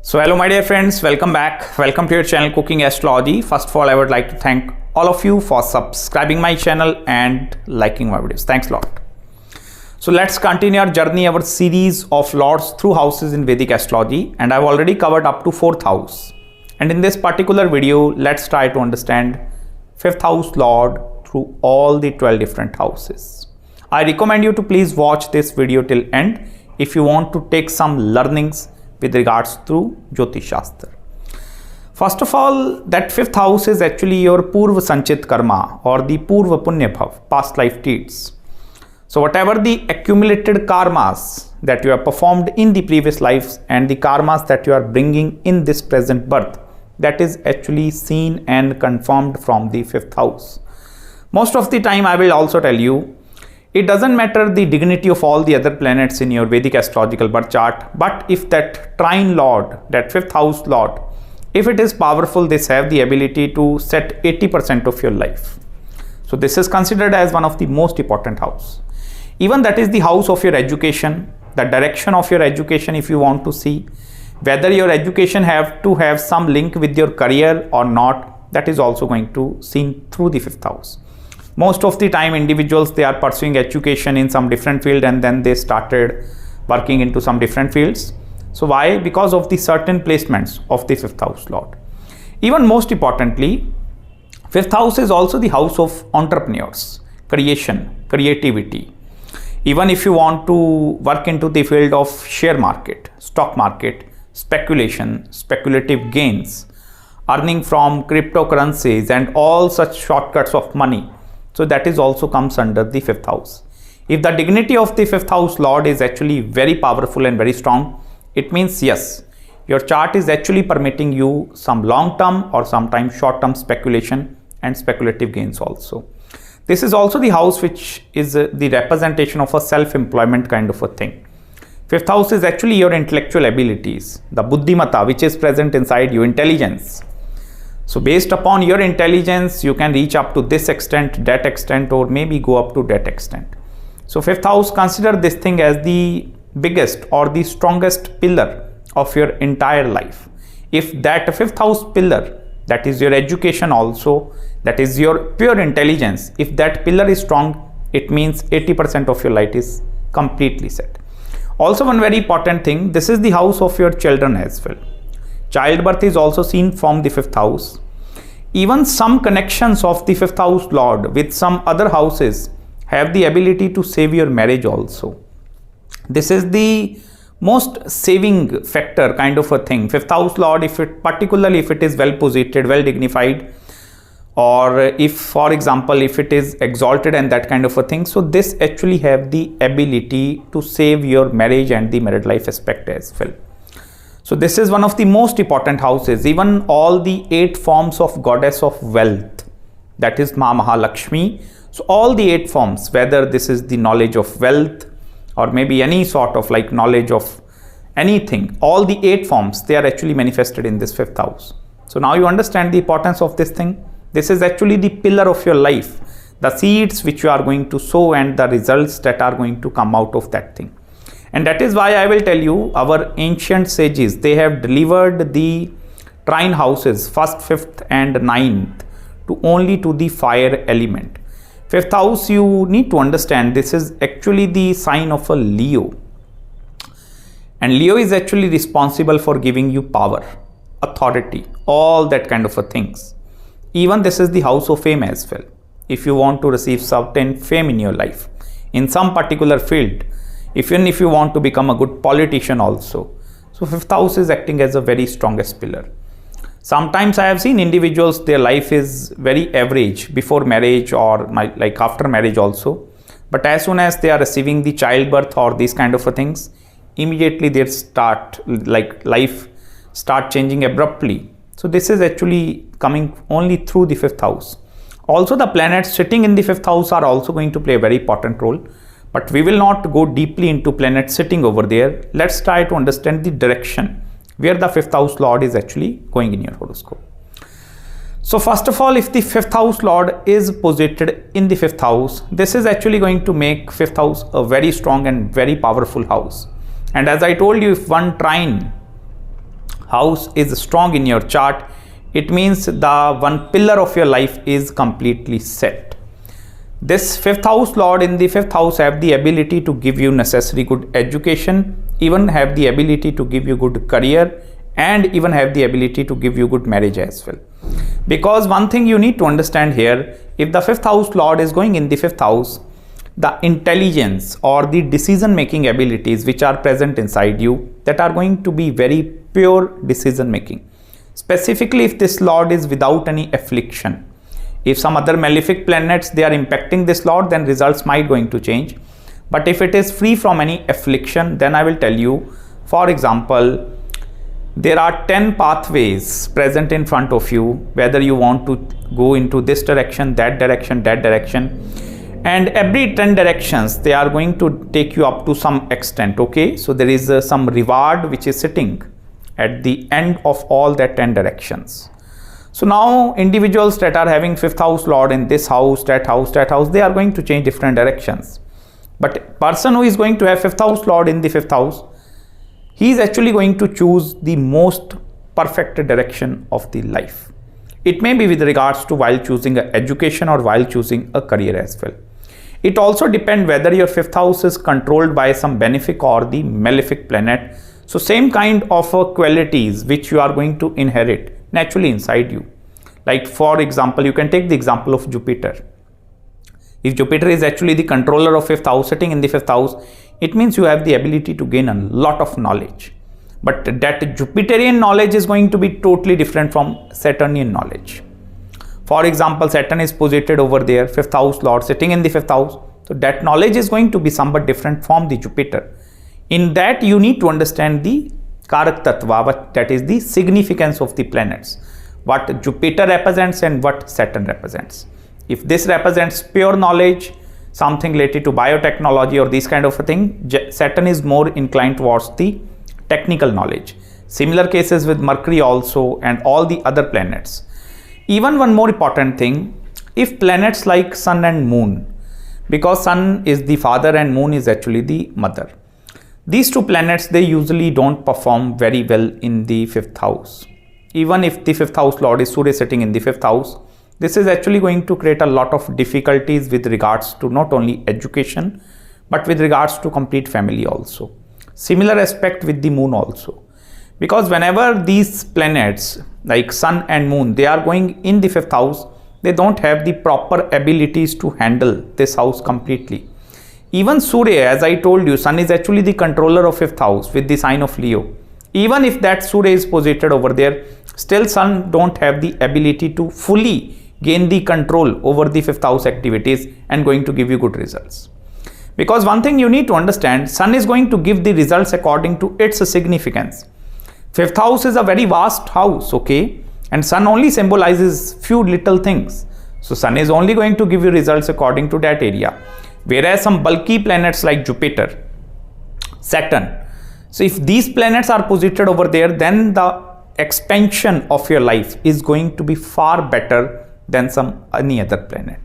So hello my dear friends, welcome back. Welcome to your channel Cooking Astrology. First of all, I would like to thank all of you for subscribing my channel and liking my videos. Thanks a lot. So let's continue our journey, our series of lords through houses in Vedic Astrology, and I've already covered up to 4th house. And in this particular video, let's try to understand 5th house lord through all the 12 different houses. I recommend you to please watch this video till end if you want to take some learnings with regards to Jyotish Shastra. First of all, that 5th house is actually your Purva Sanchit Karma or the Purva Punya Bhav, past life deeds. So whatever the accumulated karmas that you have performed in the previous lives and the karmas that you are bringing in this present birth, that is actually seen and confirmed from the 5th house. Most of the time I will also tell you, it doesn't matter the dignity of all the other planets in your Vedic astrological birth chart, but if that trine lord, that 5th house lord, if it is powerful, this have the ability to set 80% of your life. So this is considered as one of the most important house. Even that is the house of your education, the direction of your education. If you want to see whether your education have to have some link with your career or not, that is also going to seen through the 5th house. Most of the time individuals, they are pursuing education in some different field and then they started working into some different fields. So why? Because of the certain placements of the 5th house lord. Even most importantly, 5th house is also the house of entrepreneurs, creation, creativity. Even if you want to work into the field of share market, stock market, speculation, speculative gains, earning from cryptocurrencies and all such shortcuts of money, so that is also comes under the 5th house. If the dignity of the 5th house lord is actually very powerful and very strong, it means yes, your chart is actually permitting you some long-term or sometimes short-term speculation and speculative gains also. This is also the house which is the representation of a self-employment kind of a thing. 5th house is actually your intellectual abilities, the buddhimata which is present inside you, intelligence. So based upon your intelligence, you can reach up to this extent, that extent, or maybe go up to that extent. So 5th house, consider this thing as the biggest or the strongest pillar of your entire life. If that 5th house pillar, that is your education also, that is your pure intelligence, if that pillar is strong, it means 80% of your life is completely set. Also one very important thing, this is the house of your children as well. Childbirth is also seen from the 5th house. Even some connections of the 5th house lord with some other houses have the ability to save your marriage also. This is the most saving factor kind of a thing. 5th house lord, if it particularly if it is well positioned, well dignified, or if for example if it is exalted and that kind of a thing, so this actually have the ability to save your marriage and the married life aspect as well. So this is one of the most important houses. Even all the 8 forms of goddess of wealth, that is Ma Mahalakshmi. So all the 8 forms, whether this is the knowledge of wealth or maybe any sort of like knowledge of anything, all the 8 forms, they are actually manifested in this 5th house. So now you understand the importance of this thing. This is actually the pillar of your life, the seeds which you are going to sow and the results that are going to come out of that thing. And that is why I will tell you, our ancient sages, they have delivered the trine houses 1st, 5th and 9th to only to the fire element. 5th house, you need to understand, this is actually the sign of a Leo. And Leo is actually responsible for giving you power, authority, all that kind of a things. Even this is the house of fame as well. If you want to receive certain fame in your life, in some particular field, even if you want to become a good politician also. So 5th house is acting as a very strongest pillar. Sometimes I have seen individuals, their life is very average before marriage or like after marriage also. But as soon as they are receiving the childbirth or these kind of things, immediately they start like life start changing abruptly. So this is actually coming only through the 5th house. Also the planets sitting in the 5th house are also going to play a very important role. But we will not go deeply into planets sitting over there. Let's try to understand the direction where the 5th house lord is actually going in your horoscope. So first of all, if the 5th house lord is posited in the 5th house, this is actually going to make 5th house a very strong and very powerful house. And as I told you, if one trine house is strong in your chart, it means the one pillar of your life is completely set. This fifth house lord in the fifth house have the ability to give you necessary good education, even have the ability to give you good career, and even have the ability to give you good marriage as well. Because one thing you need to understand here, if the fifth house lord is going in the fifth house, the intelligence or the decision making abilities which are present inside you, that are going to be very pure decision making. Specifically, if this lord is without any affliction, if some other malefic planets they are impacting this lord, then results might going to change. But if it is free from any affliction, then I will tell you, for example, there are 10 pathways present in front of you, whether you want to go into this direction, that direction, and every 10 directions they are going to take you up to some extent. Okay, so there is some reward which is sitting at the end of all that 10 directions. So now individuals that are having fifth house lord in this house, that house, they are going to change different directions. But person who is going to have fifth house lord in the fifth house, he is actually going to choose the most perfect direction of the life. It may be with regards to while choosing an education or while choosing a career as well. It also depends whether your fifth house is controlled by some benefic or the malefic planet. So same kind of qualities which you are going to inherit naturally inside you. Like for example, you can take the example of Jupiter. If Jupiter is actually the controller of fifth house sitting in the fifth house, it means you have the ability to gain a lot of knowledge. But that Jupiterian knowledge is going to be totally different from Saturnian knowledge. For example, Saturn is posited over there, fifth house lord sitting in the fifth house. So that knowledge is going to be somewhat different from the Jupiter. In that you need to understand the Karak Tattva, that is the significance of the planets. What Jupiter represents and what Saturn represents. If this represents pure knowledge, something related to biotechnology or this kind of a thing, Saturn is more inclined towards the technical knowledge. Similar cases with Mercury also and all the other planets. Even one more important thing, if planets like Sun and Moon, because Sun is the father and Moon is actually the mother. These two planets, they usually don't perform very well in the fifth house. Even if the fifth house lord is Surya sitting in the fifth house, this is actually going to create a lot of difficulties with regards to not only education, but with regards to complete family also. Similar aspect with the moon also. Because whenever these planets like Sun and Moon, they are going in the fifth house, they don't have the proper abilities to handle this house completely. Even Surya, as I told you, Sun is actually the controller of fifth house with the sign of Leo. Even if that Surya is posited over there, still Sun don't have the ability to fully gain the control over the fifth house activities and going to give you good results. Because one thing you need to understand, Sun is going to give the results according to its significance. Fifth house is a very vast house, okay? And Sun only symbolizes few little things. So Sun is only going to give you results according to that area. Whereas some bulky planets like Jupiter, Saturn. So if these planets are posited over there, then the expansion of your life is going to be far better than any other planet.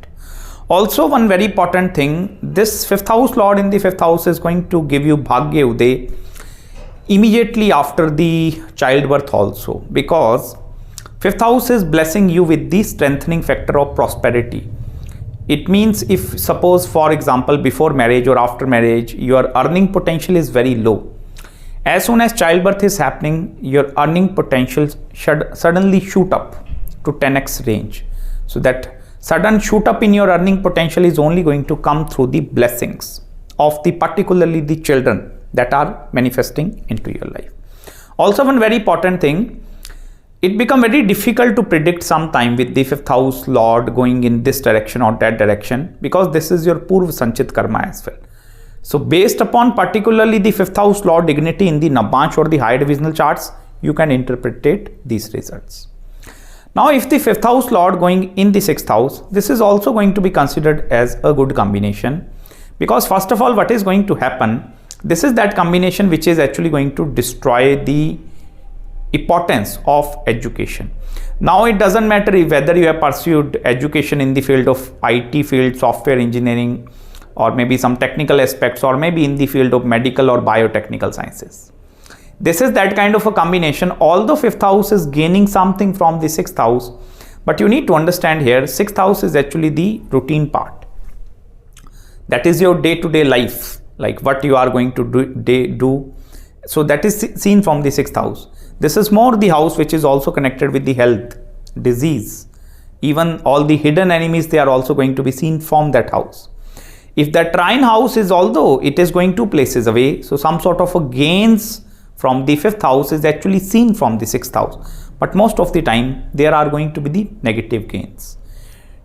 Also, one very important thing, this fifth house lord in the fifth house is going to give you Bhagya Uday immediately after the childbirth also, because fifth house is blessing you with the strengthening factor of prosperity. It means if suppose for example before marriage or after marriage your earning potential is very low, as soon as childbirth is happening, your earning potential should suddenly shoot up to 10x range. So that sudden shoot up in your earning potential is only going to come through the blessings of the particularly the children that are manifesting into your life. Also, one very important thing, it becomes very difficult to predict sometime with the fifth house lord going in this direction or that direction, because this is your Purva Sanchit karma as well. So based upon particularly the fifth house lord dignity in the Nabbansh or the high divisional charts, you can interpret these results. Now, if the fifth house lord going in the sixth house, this is also going to be considered as a good combination, because first of all, what is going to happen, this is that combination which is actually going to destroy the importance of education. Now, it doesn't matter whether you have pursued education in the field of IT field, software engineering, or maybe some technical aspects, or maybe in the field of medical or biotechnical sciences. This is that kind of a combination. Although 5th house is gaining something from the 6th house, but you need to understand here, 6th house is actually the routine part. That is your day-to-day life, like what you are going to do. So that is seen from the 6th house. This is more the house which is also connected with the health, disease. Even all the hidden enemies, they are also going to be seen from that house. If the trine house is, although it is going 2 places away, so some sort of a gains from the 5th house is actually seen from the 6th house. But most of the time, there are going to be the negative gains.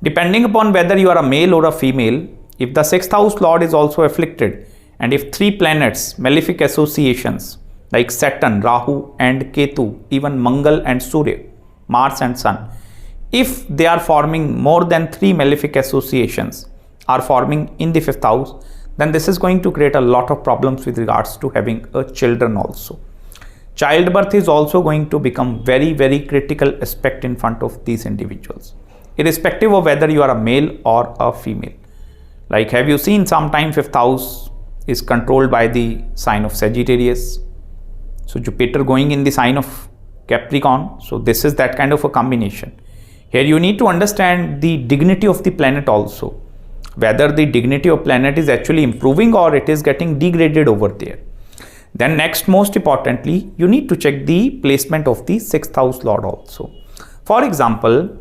Depending upon whether you are a male or a female, if the 6th house lord is also afflicted, and if 3 planets, malefic associations like Saturn, Rahu and Ketu, even Mangal and Surya, Mars and Sun, if they are forming more than 3 malefic associations are forming in the 5th house, then this is going to create a lot of problems with regards to having a children also. Childbirth is also going to become very, very critical aspect in front of these individuals, irrespective of whether you are a male or a female. Like, have you seen sometime 5th house is controlled by the sign of Sagittarius? So Jupiter going in the sign of Capricorn. So this is that kind of a combination. Here you need to understand the dignity of the planet also, whether the dignity of planet is actually improving or it is getting degraded over there. Then next, most importantly, you need to check the placement of the 6th house lord also. For example,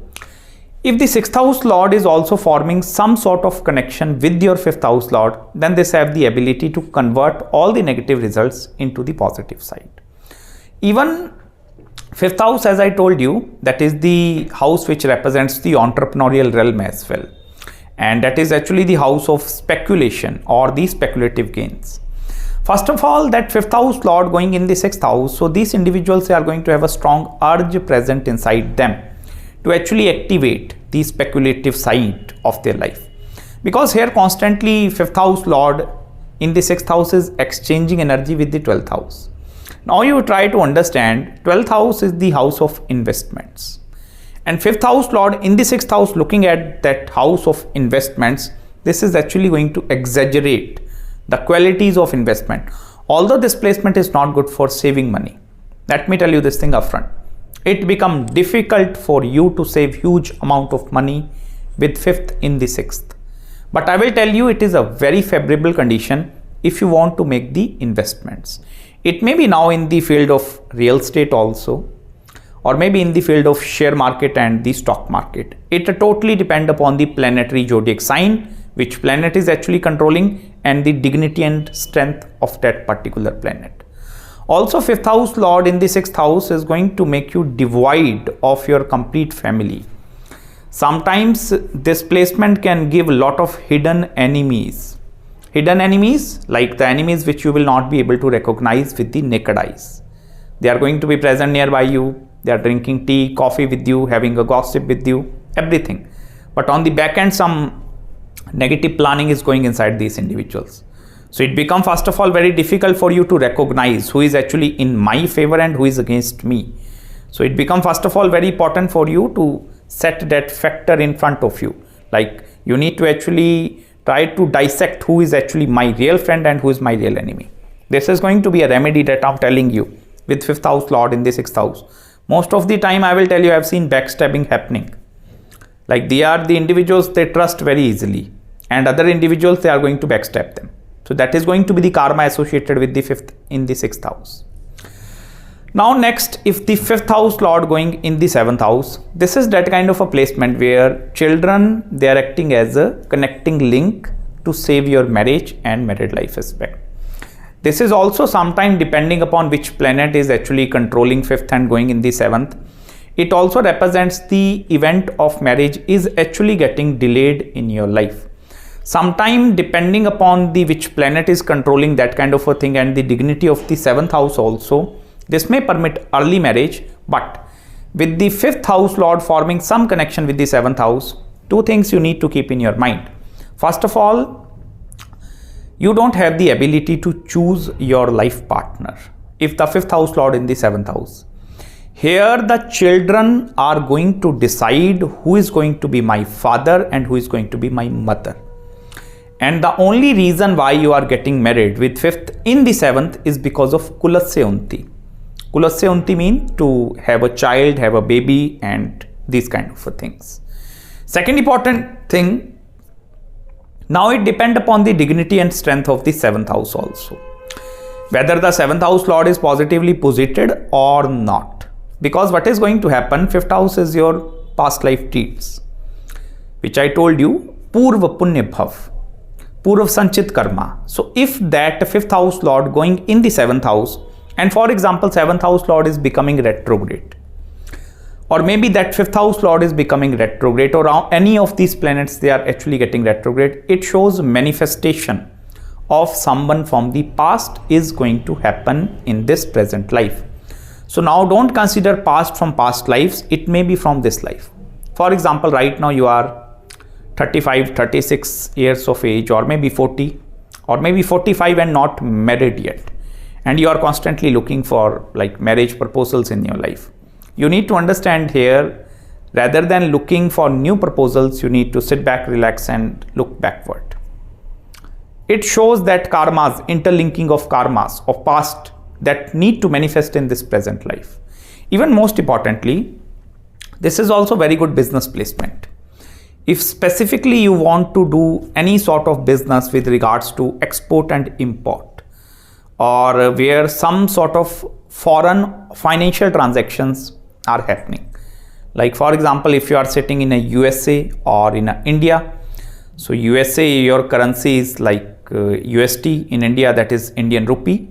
if the 6th house lord is also forming some sort of connection with your 5th house lord, then this have the ability to convert all the negative results into the positive side. Even 5th house, as I told you, that is the house which represents the entrepreneurial realm as well. And that is actually the house of speculation or the speculative gains. First of all, that 5th house lord going in the 6th house, so these individuals are going to have a strong urge present inside them to actually activate the speculative side of their life. Because here constantly 5th house lord in the 6th house is exchanging energy with the 12th house. Now you try to understand, 12th house is the house of investments. And 5th house lord in the 6th house looking at that house of investments, this is actually going to exaggerate the qualities of investment. Although this placement is not good for saving money, let me tell you this thing upfront. It becomes difficult for you to save huge amount of money with 5th in the 6th. But I will tell you, it is a very favorable condition if you want to make the investments. It may be now in the field of real estate also, or maybe in the field of share market and the stock market. It totally depends upon the planetary zodiac sign, which planet is actually controlling, and the dignity and strength of that particular planet. Also, 5th house lord in the 6th house is going to make you devoid of your complete family. Sometimes this placement can give a lot of hidden enemies. Hidden enemies, like the enemies which you will not be able to recognize with the naked eyes. They are going to be present nearby you. They are drinking tea, coffee with you, having a gossip with you, everything. But on the back end, some negative planning is going inside these individuals. So it becomes, first of all, very difficult for you to recognize who is actually in my favor and who is against me. So it becomes, first of all, very important for you to set that factor in front of you. Like, you need to actually try to dissect who is actually my real friend and who is my real enemy. This is going to be a remedy that I'm telling you with 5th house lord in the 6th house. Most of the time, I will tell you, I've seen backstabbing happening. Like, they are the individuals they trust very easily, and other individuals, they are going to backstab them. So that is going to be the karma associated with the 5th in the 6th house. Now next, if the 5th house lord going in the 7th house, this is that kind of a placement where children, they are acting as a connecting link to save your marriage and married life aspect. This is also sometime depending upon which planet is actually controlling 5th and going in the 7th. It also represents the event of marriage is actually getting delayed in your life. Sometime depending upon the which planet is controlling that kind of a thing and the dignity of the 7th house also, this may permit early marriage. But with the 5th house lord forming some connection with the 7th house, 2 things you need to keep in your mind. First of all, you don't have the ability to choose your life partner if the 5th house lord in the 7th house. Here the children are going to decide who is going to be my father and who is going to be my mother. And the only reason why you are getting married with 5th in the 7th is because of Kulasya Unti. Kulasya unti mean to have a child, have a baby, and these kind of things. Second important thing, now it depends upon the dignity and strength of the 7th house also. Whether the 7th house lord is positively posited or not. Because what is going to happen, 5th house is your past life deeds, which I told you, Purva Punya Bhav, Purva Sanchit Karma. So if that 5th house lord going in the 7th house, and for example 7th house lord is becoming retrograde, or maybe that 5th house lord is becoming retrograde, or any of these planets they are actually getting retrograde, it shows manifestation of someone from the past is going to happen in this present life. So now don't consider past from past lives, it may be from this life. For example, right now you are 35, 36 years of age, or maybe 40, or maybe 45 and not married yet. And you are constantly looking for like marriage proposals in your life. You need to understand here, rather than looking for new proposals, you need to sit back, relax and look backward. It shows that karmas, interlinking of karmas of past that need to manifest in this present life. Even most importantly, this is also very good business placement. If specifically you want to do any sort of business with regards to export and import, or where some sort of foreign financial transactions are happening. Like for example, if you are sitting in a USA or in a India, so USA your currency is like USD, in India that is Indian rupee.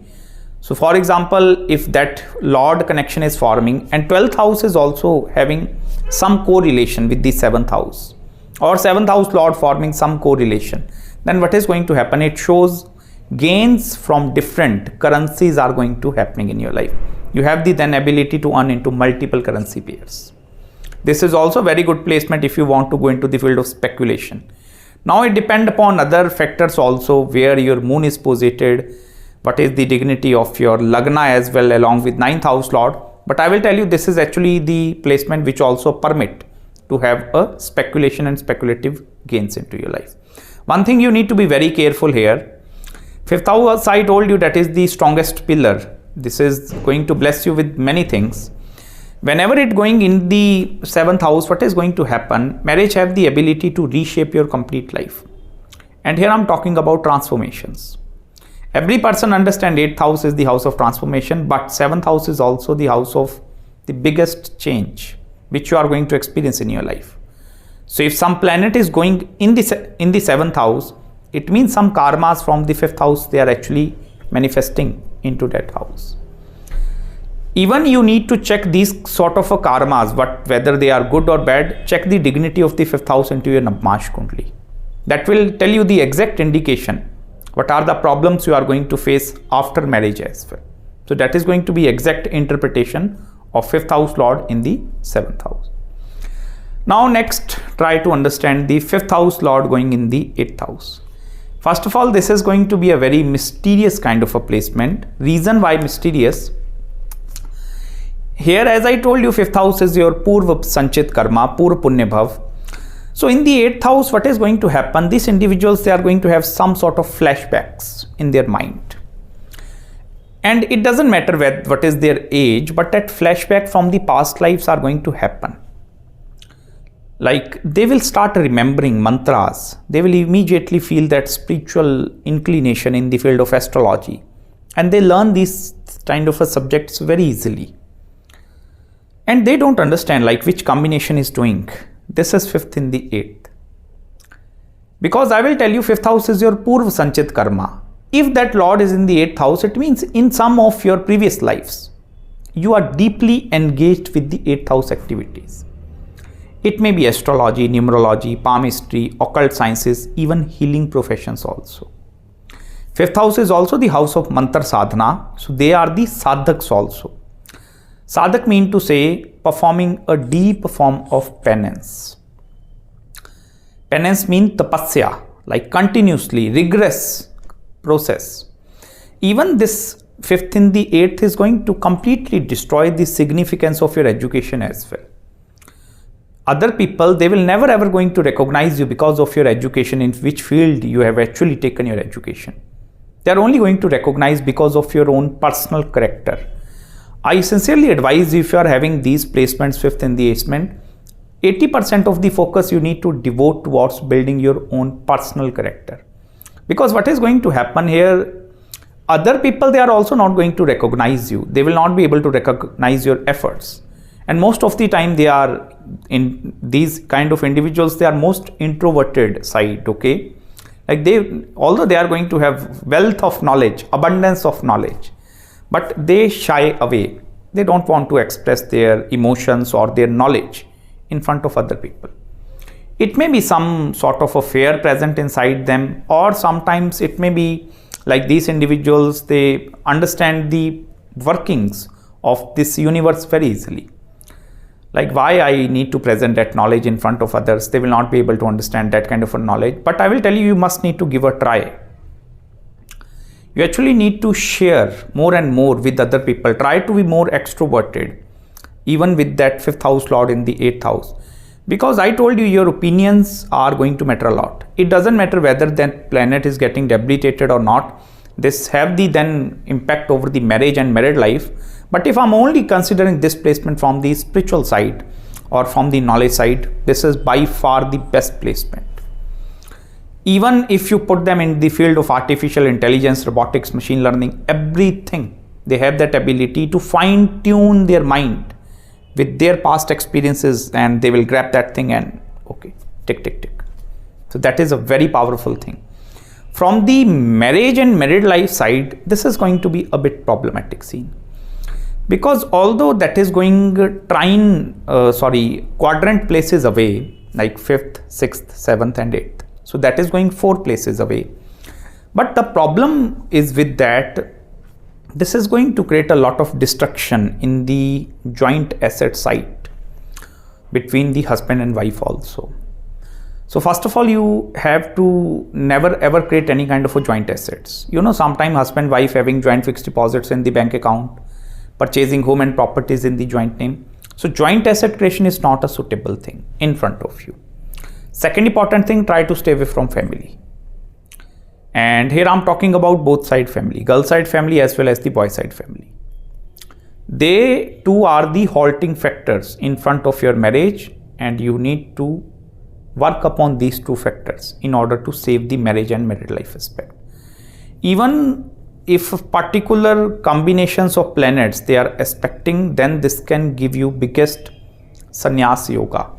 So for example, if that Lord connection is forming and 12th house is also having some correlation with the 7th house, or 7th house Lord forming some correlation, then what is going to happen? It shows gains from different currencies are going to happening in your life. You have the then ability to earn into multiple currency pairs. This is also very good placement if you want to go into the field of speculation. Now it depends upon other factors also, where your moon is posited, what is the dignity of your lagna as well, along with 9th house lord. But I will tell you, this is actually the placement which also permit to have a speculation and speculative gains into your life. One thing you need to be very careful here. 5th house, I told you, that is the strongest pillar. This is going to bless you with many things. Whenever it going in the 7th house, what is going to happen? Marriage have the ability to reshape your complete life. And here I'm talking about transformations. Every person understand 8th house is the house of transformation, but 7th house is also the house of the biggest change which you are going to experience in your life. So if some planet is going in the 7th house, it means some karmas from the 5th house, they are actually manifesting into that house. Even you need to check these sort of karmas, whether they are good or bad. Check the dignity of the 5th house into your Navmash Kundli. That will tell you the exact indication what are the problems you are going to face after marriage as well. So that is going to be exact interpretation of 5th house lord in the 7th house. Now next, try to understand the 5th house lord going in the 8th house. First of all, this is going to be a very mysterious kind of a placement. Reason why mysterious? Here, as I told you, 5th house is your Purva Sanchit Karma, Purva Punya Bhav. So in the 8th house, what is going to happen? These individuals, they are going to have some sort of flashbacks in their mind. And it doesn't matter what is their age, but that flashback from the past lives are going to happen. Like they will start remembering mantras. They will immediately feel that spiritual inclination in the field of astrology. And they learn these kind of subjects very easily. And they don't understand like which combination is doing. This is 5th in the 8th. Because I will tell you, 5th house is your Purva Sanchit Karma. If that Lord is in the 8th house, it means in some of your previous lives, you are deeply engaged with the 8th house activities. It may be astrology, numerology, palmistry, occult sciences, even healing professions also. 5th house is also the house of mantra sadhana. So they are the sadhaks also. Sadhak mean to say performing a deep form of penance. Penance means tapasya, like continuously, rigorous process. Even this 5th in the 8th is going to completely destroy the significance of your education as well. Other people, they will never ever going to recognize you because of your education, in which field you have actually taken your education. They are only going to recognize because of your own personal character. I sincerely advise you, if you are having these placements 5th in the basement, 80% of the focus you need to devote towards building your own personal character. Because what is going to happen here, other people, they are also not going to recognize you. They will not be able to recognize your efforts. And most of the time they are, in these kind of individuals, they are most introverted side, okay? Like although they are going to have wealth of knowledge, abundance of knowledge, but they shy away. They don't want to express their emotions or their knowledge in front of other people. It may be some sort of a fear present inside them, or sometimes it may be like these individuals, they understand the workings of this universe very easily. Like why I need to present that knowledge in front of others, they will not be able to understand that kind of a knowledge. But I will tell you, you must need to give a try. You actually need to share more and more with other people. Try to be more extroverted, even with that 5th house lord in the 8th house. Because I told you, your opinions are going to matter a lot. It doesn't matter whether that planet is getting debilitated or not. This have the then impact over the marriage and married life. But if I'm only considering this placement from the spiritual side or from the knowledge side, this is by far the best placement. Even if you put them in the field of artificial intelligence, robotics, machine learning, everything, they have that ability to fine tune their mind with their past experiences, and they will grab that thing and okay, tick, tick, tick. So that is a very powerful thing. From the marriage and married life side, this is going to be a bit problematic scene. Because although that is going quadrant places away, like 5th, 6th, 7th and 8th. So that is going 4 places away. But the problem is with that, this is going to create a lot of destruction in the joint asset side between the husband and wife also. So first of all, you have to never ever create any kind of a joint assets. You know, sometime husband, wife having joint fixed deposits in the bank account, purchasing home and properties in the joint name. So joint asset creation is not a suitable thing in front of you. Second important thing, try to stay away from family. And here I'm talking about both side family, girl side family as well as the boy side family. They too are the halting factors in front of your marriage, and you need to work upon these 2 factors in order to save the marriage and married life aspect. Even if particular combinations of planets they are aspecting, then this can give you biggest sannyas yoga.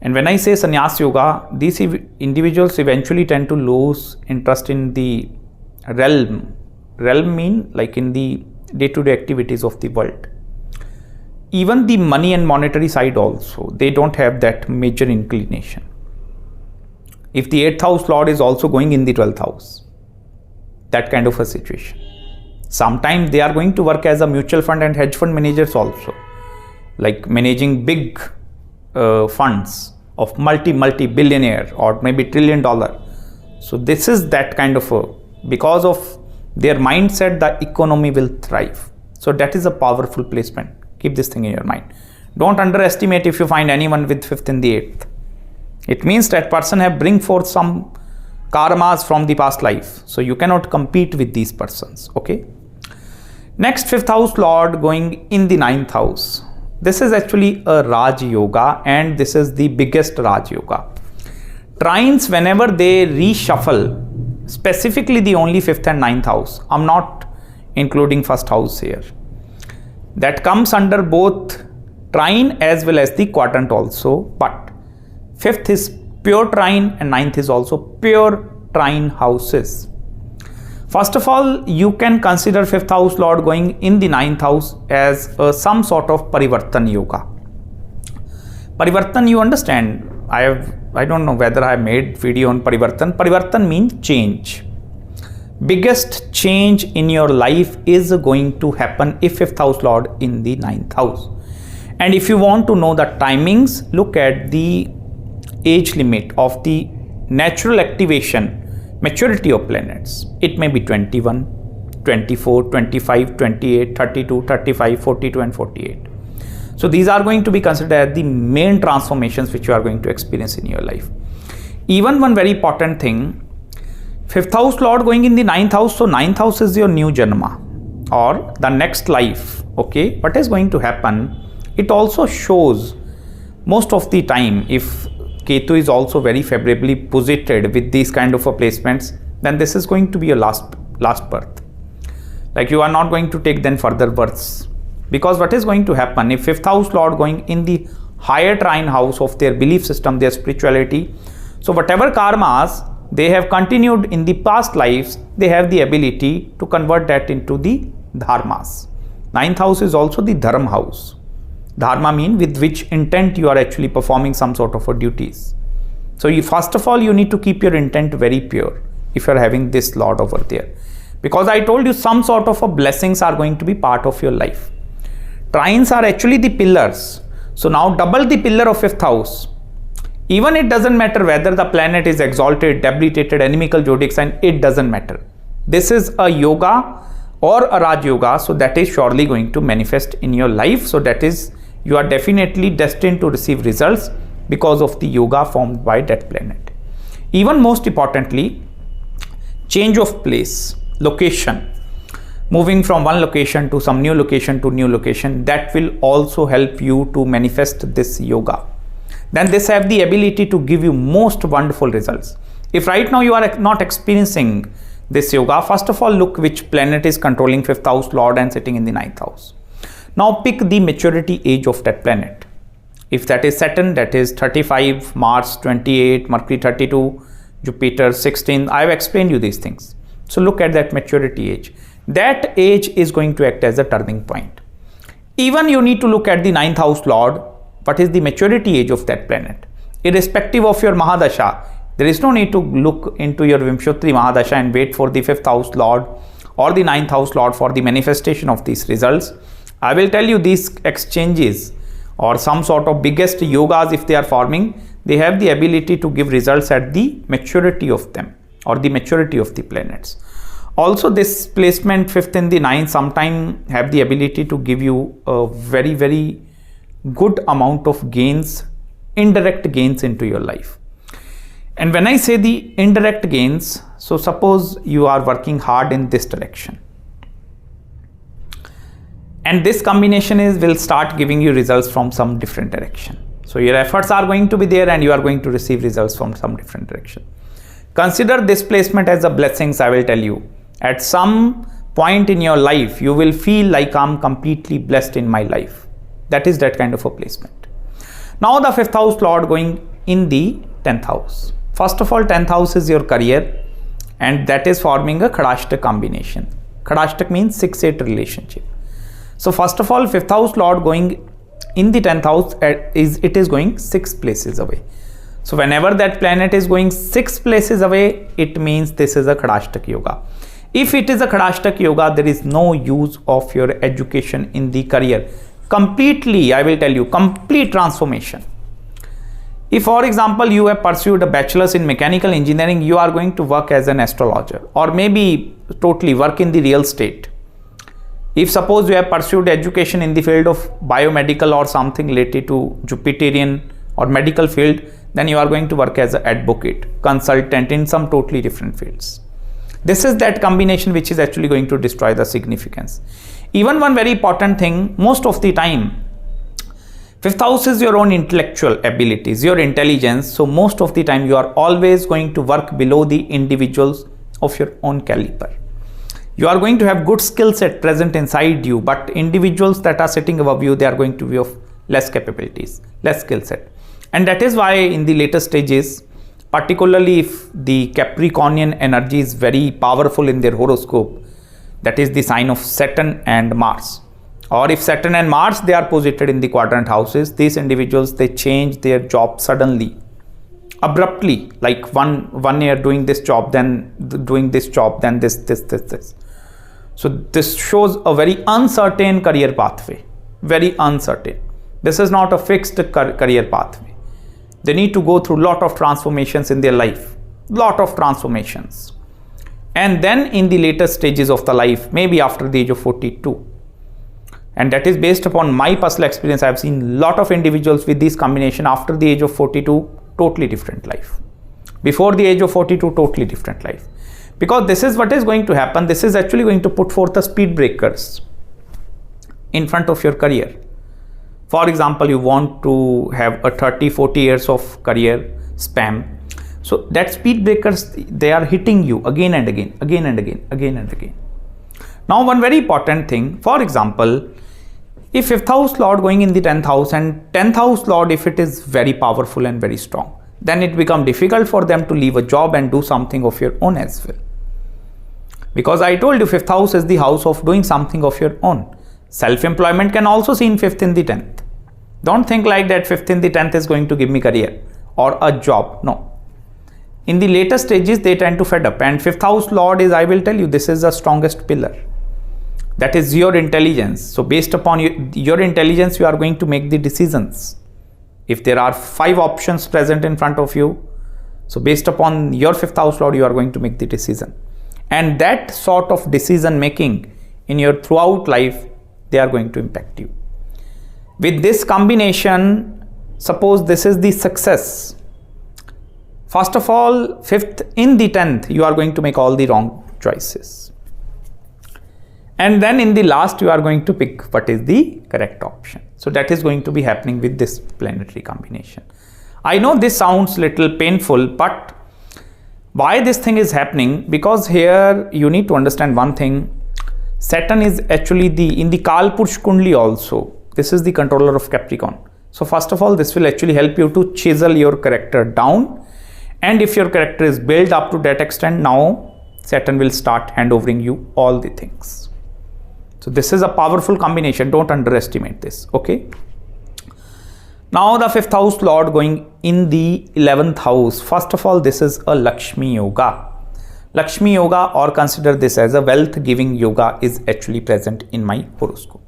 And when I say sannyas yoga, these individuals eventually tend to lose interest in the realm. Realm mean like in the day-to-day activities of the world. Even the money and monetary side also, they don't have that major inclination. If the 8th house lord is also going in the 12th house, that kind of a situation. Sometimes they are going to work as a mutual fund and hedge fund managers also, like managing big funds of multi-billionaire or maybe $1 trillion. So this is that kind of a, because of their mindset, the economy will thrive. So that is a powerful placement. Keep this thing in your mind. Don't underestimate if you find anyone with 5th in the 8th. It means that person have bring forth some karmas from the past life. So you cannot compete with these persons. Okay. Next, 5th house lord going in the 9th house. This is actually a Raj Yoga, and this is the biggest Raj Yoga. Trines, whenever they reshuffle, specifically the only 5th and 9th house, I'm not including 1st house here. That comes under both trine as well as the quadrant also, but 5th is pure trine and 9th is also pure trine houses. First of all, you can consider 5th house lord going in the 9th house as some sort of parivartan yoga. Parivartan, you understand, I don't know whether I made video on parivartan. Parivartan means change. Biggest change in your life is going to happen if 5th house lord in the 9th house. And if you want to know the timings, look at the age limit of the natural activation maturity of planets. It may be 21, 24, 25, 28, 32, 35, 42 and 48. So these are going to be considered as the main transformations which you are going to experience in your life. Even one very important thing, 5th house lord going in the 9th house. So 9th house is your new janma, or the next life, okay, what is going to happen, it also shows most of the time if Ketu is also very favorably posited with these kind of placements, then this is going to be your last birth. Like you are not going to take then further births, because what is going to happen if 5th house lord going in the higher trine house of their belief system, their spirituality, so whatever karmas they have continued in the past lives, they have the ability to convert that into the dharmas. 9th house is also the dharma house. Dharma mean with which intent you are actually performing some sort of duties. So you, first of all, you need to keep your intent very pure if you are having this lord over there, because I told you some sort of blessings are going to be part of your life. Trines are actually the pillars. So now double the pillar of 5th house. Even it doesn't matter whether the planet is exalted, debilitated, inimical zodiac sign, it doesn't matter. This is a yoga or a Raj Yoga, so that is surely going to manifest in your life. So that is, you are definitely destined to receive results because of the yoga formed by that planet. Even most importantly, change of place, location, moving from one location to some new location to new location, that will also help you to manifest this yoga. Then this have the ability to give you most wonderful results. If right now you are not experiencing this yoga, first of all, look which planet is controlling 5th house lord and sitting in the 9th house. Now pick the maturity age of that planet. If that is Saturn, that is 35, Mars 28, Mercury 32, Jupiter 16. I have explained you these things. So look at that maturity age. That age is going to act as a turning point. Even you need to look at the 9th house lord. What is the maturity age of that planet? Irrespective of your Mahadasha, there is no need to look into your Vimshottari Mahadasha and wait for the 5th house lord or the 9th house lord for the manifestation of these results. I will tell you these exchanges or some sort of biggest yogas, if they are forming, they have the ability to give results at the maturity of them or the maturity of the planets. Also, this placement 5th and the 9th sometime have the ability to give you a very, very good amount of gains, indirect gains into your life. And when I say the indirect gains, so suppose you are working hard in this direction, and this combination will start giving you results from some different direction. So your efforts are going to be there and you are going to receive results from some different direction. Consider this placement as a blessings. I will tell you, at some point in your life, you will feel like I'm completely blessed in my life. That is that kind of a placement. Now the 5th house lord going in the 10th house. First of all, 10th house is your career, and that is forming a Khadashtak combination. Khadashtak means 6-8 relationship. So first of all, 5th house lord going in the 10th house it is going 6 places away. So whenever that planet is going 6 places away, it means this is a Khadashtak yoga. If it is a Khadashtak yoga, there is no use of your education in the career. Completely, I will tell you, complete transformation. If, for example, you have pursued a bachelor's in mechanical engineering, you are going to work as an astrologer or maybe totally work in the real estate. If suppose you have pursued education in the field of biomedical or something related to Jupiterian or medical field, then you are going to work as an advocate, consultant in some totally different fields. This is that combination which is actually going to destroy the significance. Even one very important thing, most of the time, 5th house is your own intellectual abilities, your intelligence. So most of the time you are always going to work below the individuals of your own caliber. You are going to have good skill set present inside you, but individuals that are sitting above you, they are going to be of less capabilities, less skill set. And that is why in the later stages, particularly if the Capricornian energy is very powerful in their horoscope, that is the sign of Saturn and Mars. Or if Saturn and Mars, they are posited in the quadrant houses, these individuals, they change their job suddenly, abruptly, like one year doing this job, then doing this job, then this. So this shows a very uncertain career pathway, very uncertain. This is not a fixed career pathway. They need to go through lot of transformations in their life, lot of transformations. And then in the later stages of the life, maybe after the age of 42. And that is based upon my personal experience. I have seen a lot of individuals with this combination after the age of 42, totally different life. Before the age of 42, totally different life. Because this is what is going to happen. This is actually going to put forth the speed breakers in front of your career. For example, you want to have a 30-40 years of career span. So that speed breakers, they are hitting you again and again, again and again, again and again. Now one very important thing, for example, if 5th house lord going in the 10th house and 10th house lord, if it is very powerful and very strong, then it becomes difficult for them to leave a job and do something of your own as well. Because I told you 5th house is the house of doing something of your own. Self-employment can also see in 5th in the 10th. Don't think like that 5th in the 10th is going to give me career or a job. No. In the later stages, they tend to fed up, and 5th house lord is, I will tell you, this is the strongest pillar. That is your intelligence. So based upon your intelligence, you are going to make the decisions. If there are 5 options present in front of you, so based upon your 5th house lord, you are going to make the decision. And that sort of decision making in your throughout life, they are going to impact you. With this combination, suppose this is the success. First of all, 5th in the 10th, you are going to make all the wrong choices. And then in the last, you are going to pick what is the correct option. So that is going to be happening with this planetary combination. I know this sounds little painful, but why this thing is happening? Because here you need to understand one thing. Saturn is actually in the Kalpursh Kundli also. This is the controller of Capricorn. So first of all, this will actually help you to chisel your character down. And if your character is built up to that extent, now Saturn will start handovering you all the things. So this is a powerful combination. Don't underestimate this. Okay. Now the 5th house lord going in the 11th house. First of all, this is a Lakshmi yoga. Lakshmi yoga, or consider this as a wealth giving yoga, is actually present in my horoscope.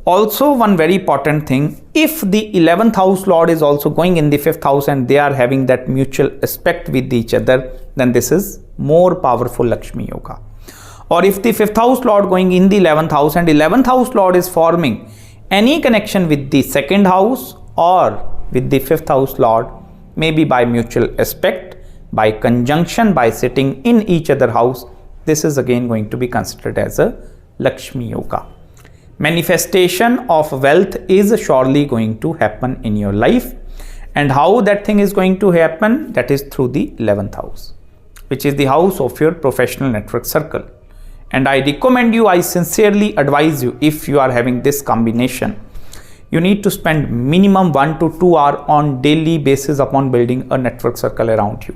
Also, one very important thing, if the 11th house lord is also going in the 5th house and they are having that mutual aspect with each other, then this is more powerful Lakshmi yoga. Or if the 5th house lord going in the 11th house and 11th house lord is forming any connection with the 2nd house or with the 5th house lord, maybe by mutual aspect, by conjunction, by sitting in each other house, this is again going to be considered as a Lakshmi yoga. Manifestation of wealth is surely going to happen in your life. And how that thing is going to happen? That is through the 11th house, which is the house of your professional network circle. And I recommend you, I sincerely advise you, if you are having this combination, you need to spend minimum 1 to 2 hours on daily basis upon building a network circle around you.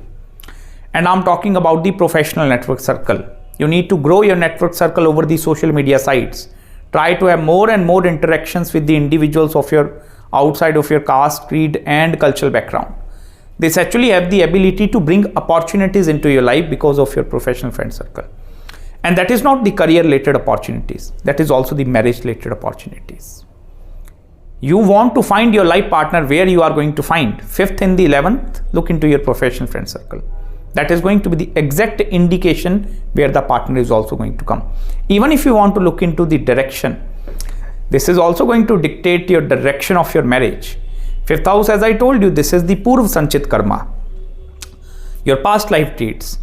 And I'm talking about the professional network circle. You need to grow your network circle over the social media sites. Try to have more and more interactions with the individuals of your outside of your caste, creed and cultural background. This actually have the ability to bring opportunities into your life because of your professional friend circle. And that is not the career related opportunities. That is also the marriage related opportunities. You want to find your life partner where you are going to find 5th and the 11th, look into your professional friend circle. That is going to be the exact indication where the partner is also going to come. Even if you want to look into the direction, this is also going to dictate your direction of your marriage. 5th house, as I told you, this is the Purv Sanchit Karma, your past life deeds.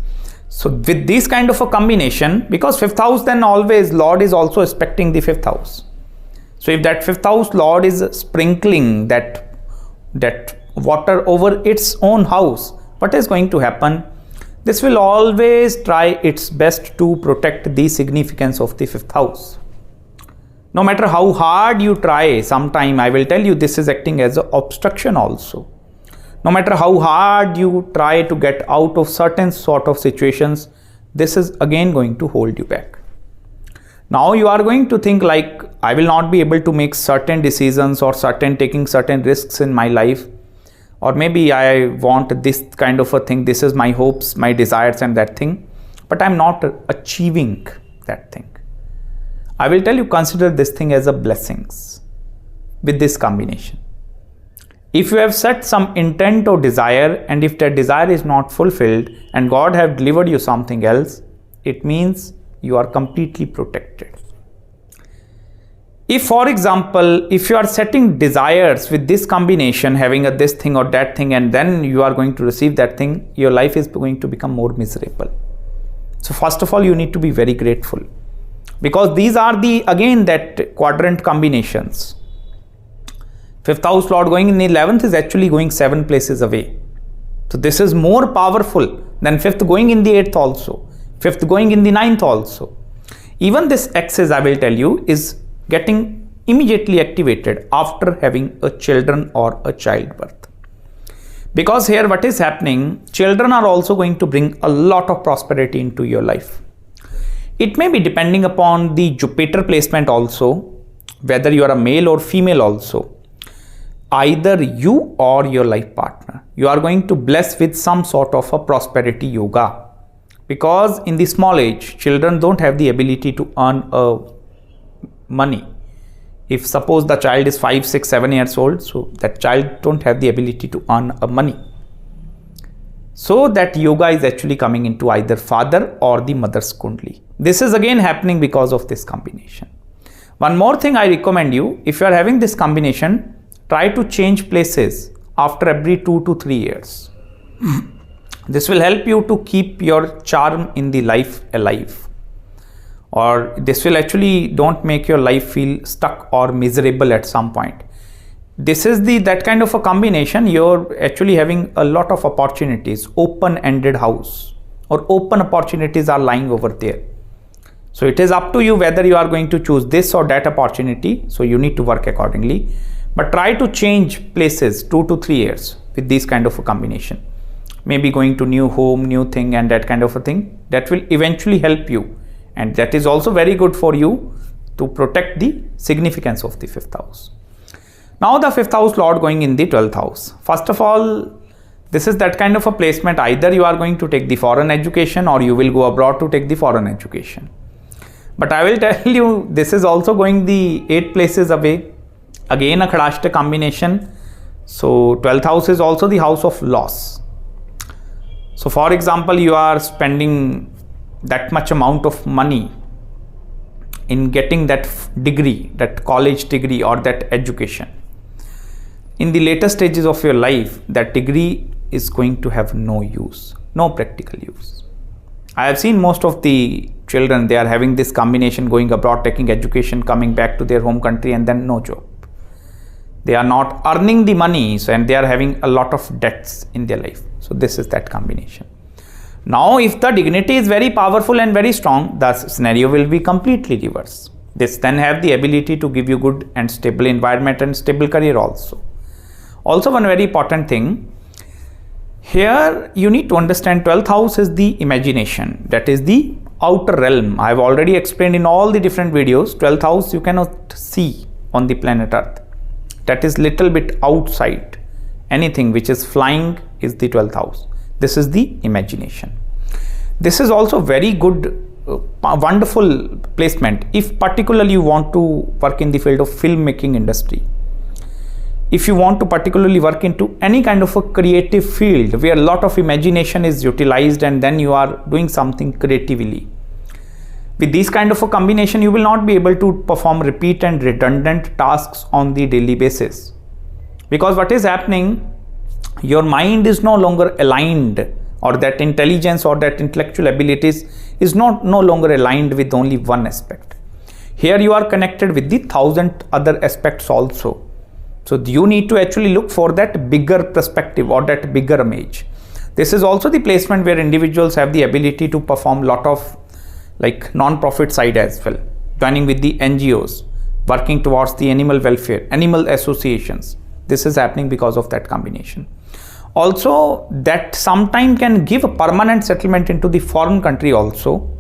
So with this kind of a combination, because 5th house, then always Lord is also expecting the 5th house. So if that 5th house Lord is sprinkling that water over its own house, what is going to happen? This will always try its best to protect the significance of the 5th house. No matter how hard you try, sometime I will tell you this is acting as an obstruction also. No matter how hard you try to get out of certain sort of situations, this is again going to hold you back. Now you are going to think like, I will not be able to make certain decisions or taking certain risks in my life. Or maybe I want this kind of a thing, this is my hopes, my desires and that thing, but I'm not achieving that thing. I will tell you, consider this thing as a blessings with this combination. If you have set some intent or desire, and if that desire is not fulfilled and God have delivered you something else, it means you are completely protected. If, for example, if you are setting desires with this combination, having this thing or that thing, and then you are going to receive that thing, your life is going to become more miserable. So first of all, you need to be very grateful, because these are again that quadrant combinations. 5th house Lord going in the 11th is actually going 7 places away. So this is more powerful than 5th going in the 8th also, 5th going in the 9th also. Even this axis, I will tell you, is getting immediately activated after having a children or a childbirth. Because here what is happening, children are also going to bring a lot of prosperity into your life. It may be depending upon the Jupiter placement also, whether you are a male or female also. Either you or your life partner, you are going to bless with some sort of a prosperity yoga. Because in the small age, children don't have the ability to earn money. If suppose the child is 5, 6, 7 years old, so that child don't have the ability to earn money. So that yoga is actually coming into either father or the mother's kundli. This is again happening because of this combination. One more thing I recommend you, if you are having this combination, try to change places after every 2 to 3 years. This will help you to keep your charm in the life alive. Or this will actually don't make your life feel stuck or miserable at some point. This is that kind of a combination. You're actually having a lot of opportunities, open-ended house, or open opportunities are lying over there. So it is up to you whether you are going to choose this or that opportunity. So you need to work accordingly. But try to change places 2 to 3 years with this kind of a combination. Maybe going to new home, new thing, and that kind of a thing. That will eventually help you. And that is also very good for you to protect the significance of the 5th house. Now the 5th house Lord going in the 12th house. First of all, this is that kind of a placement. Either you are going to take the foreign education or you will go abroad to take the foreign education. But I will tell you, this is also going the 8 places away. Again a Khadashta combination. So 12th house is also the house of loss. So for example, you are spending that much amount of money in getting that degree, that college degree or that education. In the later stages of your life, that degree is going to have no use, no practical use. I have seen most of the children, they are having this combination, going abroad, taking education, coming back to their home country, and then no job. They are not earning the money, and they are having a lot of debts in their life. So this is that combination. Now, if the dignity is very powerful and very strong, the scenario will be completely reversed. This then have the ability to give you good and stable environment and stable career also. Also, one very important thing, here you need to understand 12th house is the imagination. That is the outer realm. I have already explained in all the different videos, 12th house you cannot see on the planet Earth. That is little bit outside. Anything which is flying is the 12th house. This is the imagination. This is also very good, wonderful placement if particularly you want to work in the field of filmmaking industry. If you want to particularly work into any kind of a creative field where a lot of imagination is utilized and then you are doing something creatively. With this kind of a combination, you will not be able to perform repeat and redundant tasks on the daily basis. Because what is happening, your mind is no longer aligned, or that intelligence or that intellectual abilities is no longer aligned with only one aspect. Here you are connected with the 1,000 other aspects also. So you need to actually look for that bigger perspective or that bigger image. This is also the placement where individuals have the ability to perform lot of like non-profit side as well, joining with the NGOs, working towards the animal welfare, animal associations. This is happening because of that combination. Also, that sometime can give a permanent settlement into the foreign country also,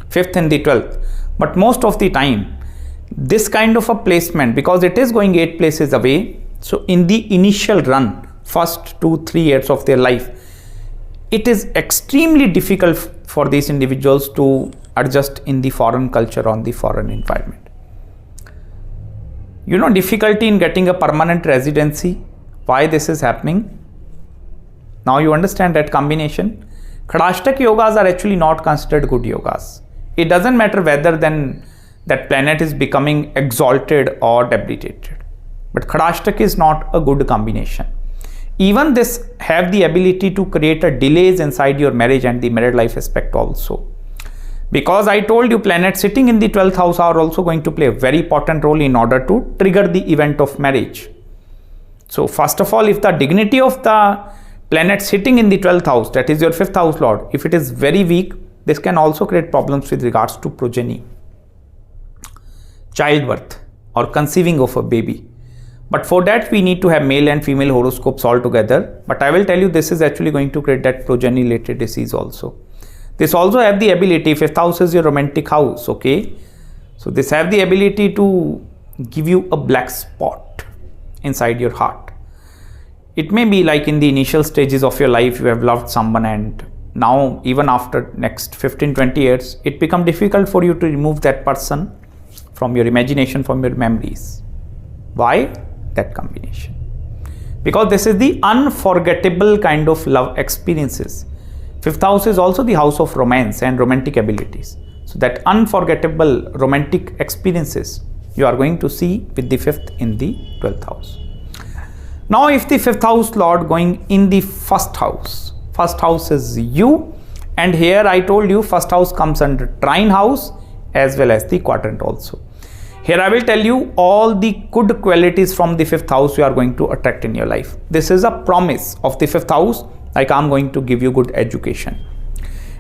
5th and the 12th. But most of the time, this kind of a placement, because it is going 8 places away, so in the initial run, first 2-3 years of their life, it is extremely difficult for these individuals to adjust in the foreign culture, on the foreign environment. You know, difficulty in getting a permanent residency, why this is happening? Now you understand that combination. Khadashtak yogas are actually not considered good yogas. It doesn't matter whether then that planet is becoming exalted or debilitated. But Khadashtak is not a good combination. Even this have the ability to create a delays inside your marriage and the married life aspect also. Because I told you planets sitting in the 12th house are also going to play a very important role in order to trigger the event of marriage. So first of all, if the dignity of the planet sitting in the 12th house, that is your 5th house lord, if it is very weak, this can also create problems with regards to progeny, childbirth, or conceiving of a baby. But for that, we need to have male and female horoscopes all together. But I will tell you, this is actually going to create that progeny related disease also. This also have the ability, 5th house is your romantic house, okay? So this have the ability to give you a black spot inside your heart. It may be like in the initial stages of your life, you have loved someone, and now even after next 15-20 years, it become difficult for you to remove that person from your imagination, from your memories. Why? That combination. Because this is the unforgettable kind of love experiences. 5th house is also the house of romance and romantic abilities. So that unforgettable romantic experiences you are going to see with the 5th in the 12th house. Now if the 5th house lord going in the 1st house, 1st house is you, and here I told you 1st house comes under trine house as well as the quadrant also. Here I will tell you all the good qualities from the 5th house you are going to attract in your life. This is a promise of the 5th house, like I'm going to give you good education.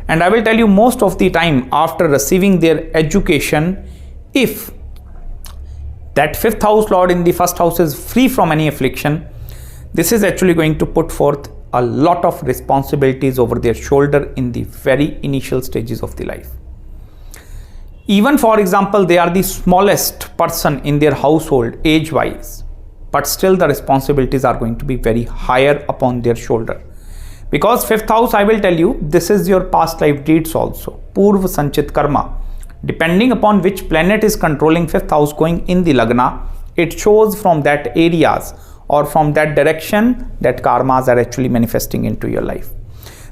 And I will tell you, most of the time after receiving their education, if that 5th house lord in the 1st house is free from any affliction, this is actually going to put forth a lot of responsibilities over their shoulder in the very initial stages of the life. Even for example, they are the smallest person in their household age wise, but still the responsibilities are going to be very higher upon their shoulder. Because 5th house, I will tell you, this is your past life deeds also, Purva Sanchit Karma. Depending upon which planet is controlling 5th house going in the Lagna, it shows from that areas or from that direction that karmas are actually manifesting into your life.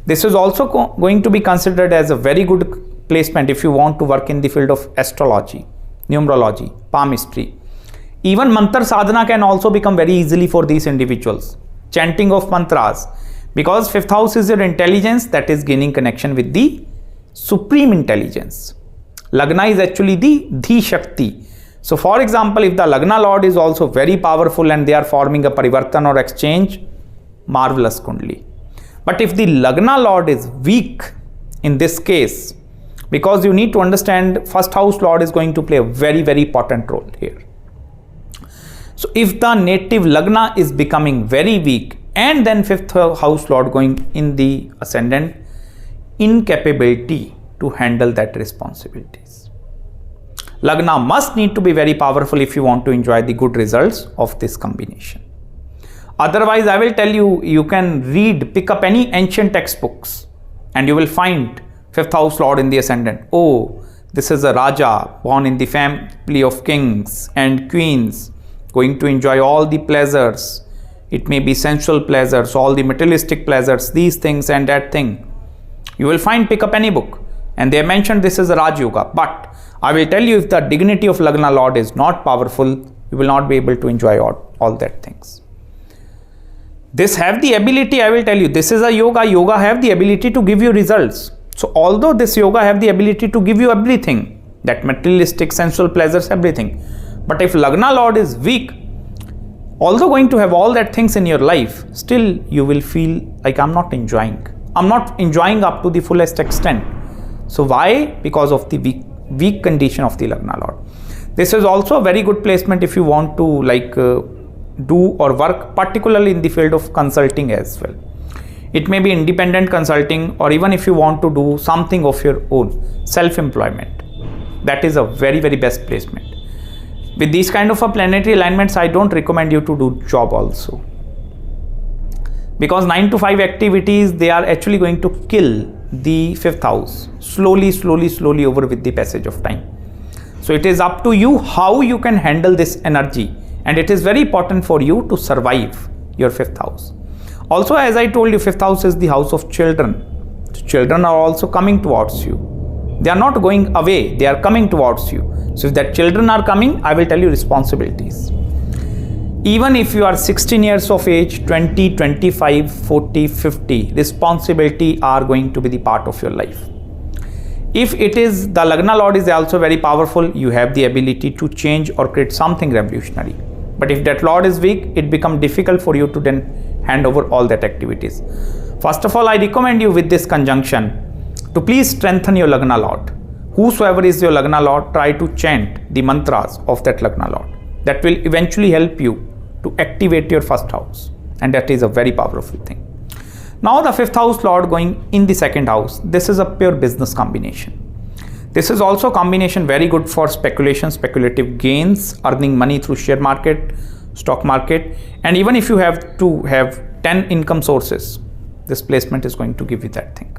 This is also going to be considered as a very good placement if you want to work in the field of astrology, numerology, palmistry. Even mantra sadhana can also become very easily for these individuals. Chanting of mantras, because 5th house is your intelligence that is gaining connection with the supreme intelligence. Lagna is actually the Dhi Shakti. So for example, if the Lagna lord is also very powerful and they are forming a parivartan or exchange, marvelous kundli. But if the Lagna lord is weak in this case, because you need to understand 1st house lord is going to play a very, very important role here. So if the native Lagna is becoming very weak and then 5th house lord going in the ascendant, incapability to handle that responsibilities. Lagna must need to be very powerful if you want to enjoy the good results of this combination. Otherwise, I will tell you, you can pick up any ancient textbooks and you will find 5th house lord in the ascendant. Oh, this is a Raja born in the family of kings and queens, going to enjoy all the pleasures. It may be sensual pleasures, all the materialistic pleasures, these things and that thing. You will find, pick up any book and they mentioned this is a Raj Yoga. But I will tell you, if the dignity of Lagna lord is not powerful, you will not be able to enjoy all that things. This have the ability, I will tell you, this is a yoga. Yoga have the ability to give you results. So although this yoga have the ability to give you everything, that materialistic, sensual pleasures, everything. But if Lagna lord is weak, although going to have all that things in your life, still you will feel like I'm not enjoying up to the fullest extent. So why? Because of the weak condition of the Lagna lord. This is also a very good placement if you want to do or work, particularly in the field of consulting as well. It may be independent consulting, or even if you want to do something of your own, self-employment. That is a very, very best placement. With these kind of planetary alignments, I don't recommend you to do job also. Because 9 to 5 activities, they are actually going to kill the 5th house slowly over with the passage of time. So it is up to you how you can handle this energy, and it is very important for you to survive your 5th house. Also, as I told you, 5th house is the house of children. So children are also coming towards you. They are not going away, they are coming towards you. So if that children are coming, I will tell you responsibilities. Even if you are 16 years of age, 20, 25, 40, 50, responsibility are going to be the part of your life. If it is the Lagna Lord is also very powerful, you have the ability to change or create something revolutionary. But if that Lord is weak, it becomes difficult for you to then hand over all that activities. First of all, I recommend you with this conjunction to please strengthen your Lagna Lord. Whosoever is your Lagna Lord, try to chant the mantras of that Lagna Lord. That will eventually help you to activate your first house, and that is a very powerful thing. Now the fifth house Lord going in the second house, this is a pure business combination. This is also a combination very good for speculation, speculative gains, earning money through share market, stock market, and even if you have to have 10 income sources, this placement is going to give you that thing.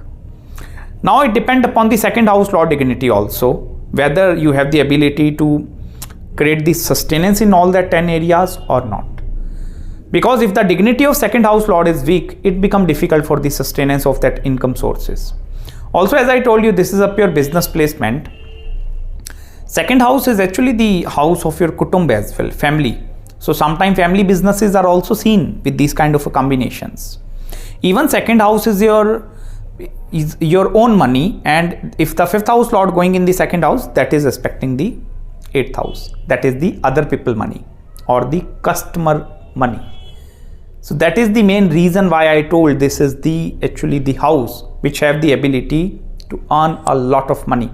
Now it depends upon the second house Lord dignity also, whether you have the ability to create the sustenance in all that 10 areas or not. Because if the dignity of second house Lord is weak, it becomes difficult for the sustenance of that income sources. Also, as I told you, this is a pure business placement. Second house is actually the house of your kutumb as well, family. So sometimes family businesses are also seen with these kind of combinations. Even second house is your own money, and if the fifth house Lord going in the second house, that is respecting the eighth house. That is the other people money or the customer money. So that is the main reason why I told this is actually the house which have the ability to earn a lot of money.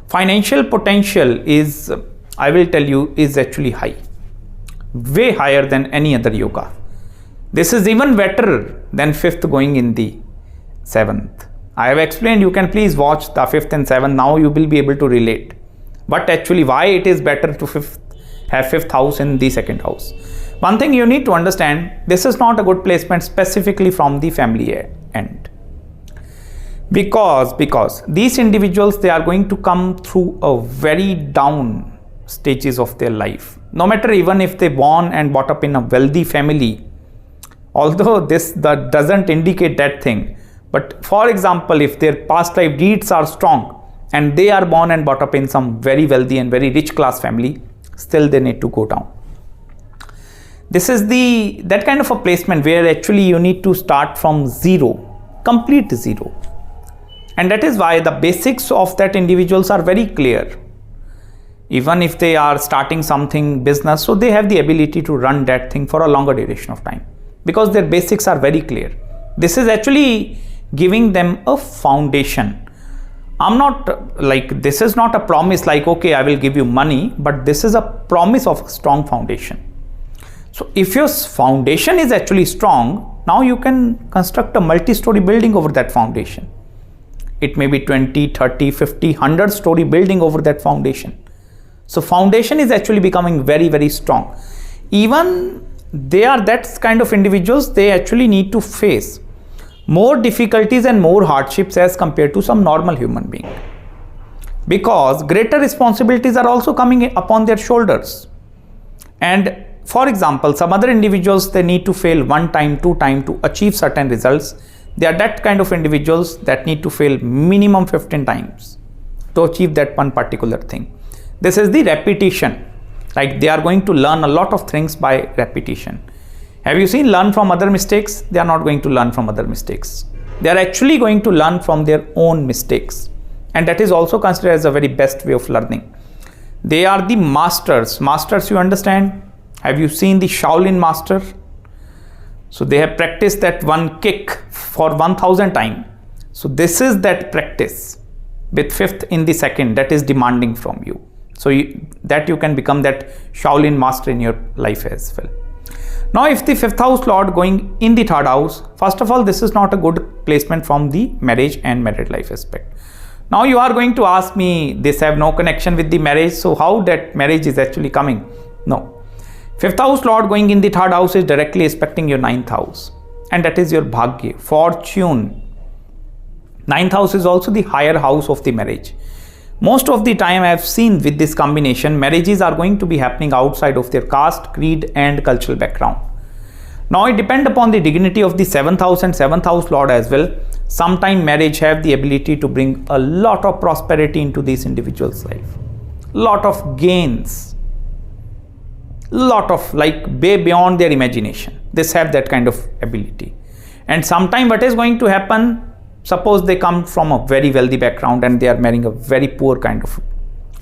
Financial potential is, I will tell you, is actually high, way higher than any other yoga. This is even better than fifth going in the seventh. I have explained, you can please watch the fifth and seventh. Now you will be able to relate. But actually why it is better to have fifth house in the second house. One thing you need to understand, this is not a good placement specifically from the family end. Because these individuals, they are going to come through a very down stages of their life. No matter even if they born and brought up in a wealthy family, although that doesn't indicate that thing. But for example, if their past life deeds are strong and they are born and brought up in some very wealthy and very rich class family, still they need to go down. This is that kind of a placement where actually you need to start from zero, complete zero. And that is why the basics of that individuals are very clear. Even if they are starting something business, so they have the ability to run that thing for a longer duration of time because their basics are very clear. This is actually giving them a foundation. This is not a promise like, okay, I will give you money, but this is a promise of a strong foundation. So if your foundation is actually strong, now you can construct a multi-story building over that foundation. It may be 20, 30, 50, 100 story building over that foundation. So foundation is actually becoming very, very strong. Even they are that kind of individuals, they actually need to face more difficulties and more hardships as compared to some normal human being. Because greater responsibilities are also coming upon their shoulders. And for example, some other individuals, they need to fail 1 time, 2 times to achieve certain results. They are that kind of individuals that need to fail minimum 15 times to achieve that one particular thing. This is the repetition. Like they are going to learn a lot of things by repetition. Have you seen learn from other mistakes? They are not going to learn from other mistakes. They are actually going to learn from their own mistakes. And that is also considered as a very best way of learning. They are the masters. Masters, you understand? Have you seen the Shaolin master? So they have practiced that one kick for 1000 times. So this is that practice with fifth in the second that is demanding from you. So that you can become that Shaolin master in your life as well. Now if the fifth house Lord going in the third house, first of all, this is not a good placement from the marriage and married life aspect. Now you are going to ask me, this have no connection with the marriage, so how that marriage is actually coming? No. Fifth house Lord going in the third house is directly aspecting your ninth house, and that is your bhagya, fortune. Ninth house is also the higher house of the marriage. Most of the time I have seen with this combination, marriages are going to be happening outside of their caste, creed and cultural background. Now it depends upon the dignity of the 7th house and 7th house Lord as well. Sometime marriage have the ability to bring a lot of prosperity into this individual's life. Lot of gains. Lot of way beyond their imagination. This have that kind of ability. And sometime what is going to happen, Suppose they come from a very wealthy background and they are marrying a very poor kind of,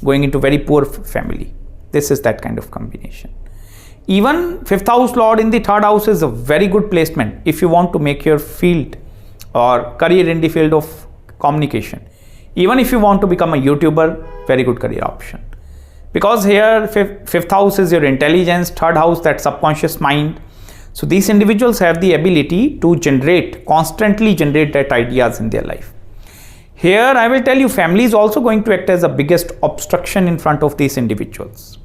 going into very poor family. This is that kind of combination. Even 5th house lord in the 3rd house is a very good placement if you want to make your field or career in the field of communication. Even if you want to become a YouTuber, very good career option. Because here 5th house is your intelligence, 3rd house that subconscious mind. So these individuals have the ability to constantly generate that ideas in their life. Here I will tell you, family is also going to act as the biggest obstruction in front of these individuals.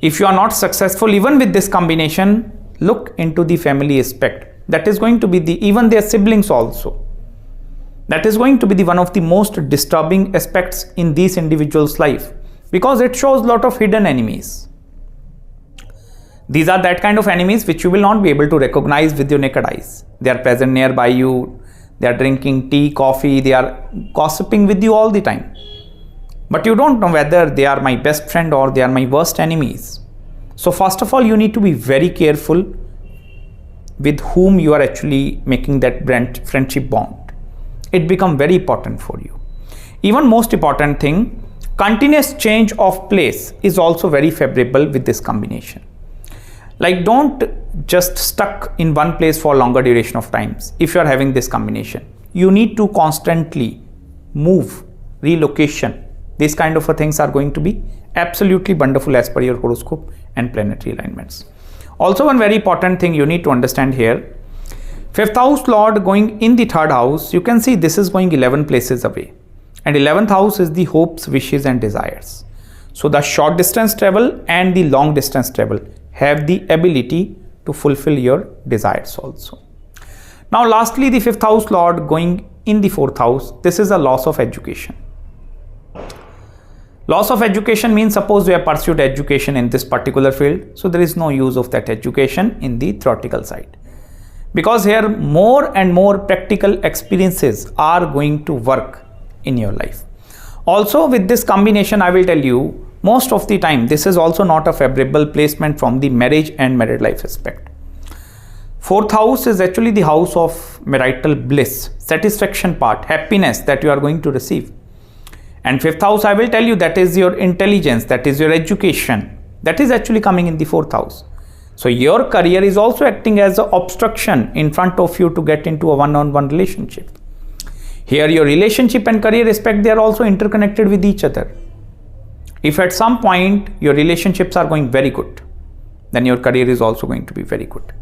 If you are not successful even with this combination, look into the family aspect. That is going to be even their siblings also. That is going to be one of the most disturbing aspects in these individuals' life, because it shows a lot of hidden enemies. These are that kind of enemies which you will not be able to recognize with your naked eyes. They are present nearby you, they are drinking tea, coffee, they are gossiping with you all the time. But you don't know whether they are my best friend or they are my worst enemies. So first of all, you need to be very careful with whom you are actually making that friendship bond. It becomes very important for you. Even most important thing, continuous change of place is also very favorable with this combination. Like, don't just stuck in one place for longer duration of times. If you are having this combination, you need to constantly move, relocation. These kind of things are going to be absolutely wonderful as per your horoscope and planetary alignments. Also, one very important thing you need to understand here, 5th house lord going in the 3rd house, you can see this is going 11 places away. And 11th house is the hopes, wishes and desires. So the short distance travel and the long distance travel have the ability to fulfill your desires also. Now lastly, the 5th house lord going in the 4th house, this is a loss of education. Loss of education means, suppose you have pursued education in this particular field, so there is no use of that education in the theoretical side. Because here more and more practical experiences are going to work in your life. Also with this combination, I will tell you, most of the time this is also not a favorable placement from the marriage and married life aspect. 4th house is actually the house of marital bliss, satisfaction part, happiness that you are going to receive. And 5th house, I will tell you, that is your intelligence, that is your education, that is actually coming in the 4th house. So your career is also acting as an obstruction in front of you to get into a one-on-one relationship. Here your relationship and career aspect, they are also interconnected with each other. If at some point your relationships are going very good, then your career is also going to be very good.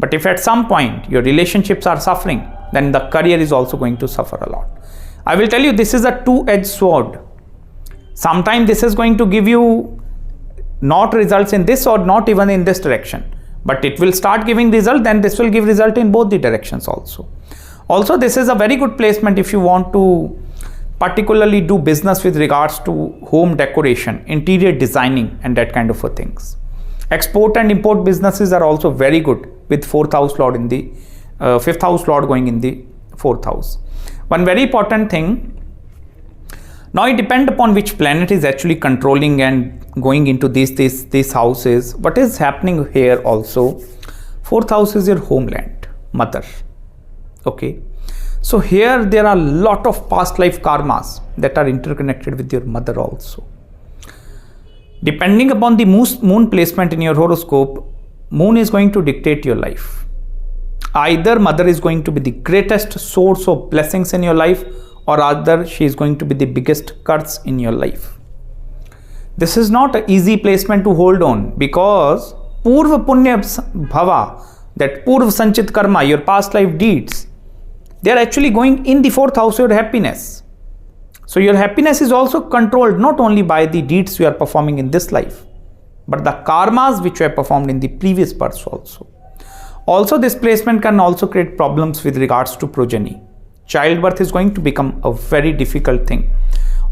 But if at some point your relationships are suffering, then the career is also going to suffer a lot. I will tell you, this is a two-edged sword. Sometimes this is going to give you not results in this or not even in this direction, but it will start giving result, then this will give result in both the directions also. Also, this is a very good placement if you want to particularly do business with regards to home decoration, interior designing and that kind of things. Export and import businesses are also very good with 4th house lord in the 5th house lord going in the 4th house. One very important thing, now it depends upon which planet is actually controlling and going into these houses. What is happening here also, 4th house is your homeland, mother. Okay, so here there are a lot of past life karmas that are interconnected with your mother also. Depending upon the moon placement in your horoscope, moon is going to dictate your life. Either mother is going to be the greatest source of blessings in your life, or other she is going to be the biggest curse in your life. This is not an easy placement to hold on, because Purva Punya Bhava, that Purva Sanchit Karma, your past life deeds, they are actually going in the 4th house, your happiness. So your happiness is also controlled not only by the deeds you are performing in this life, but the karmas which you have performed in the previous births also. Also, this placement can also create problems with regards to progeny. Childbirth is going to become a very difficult thing.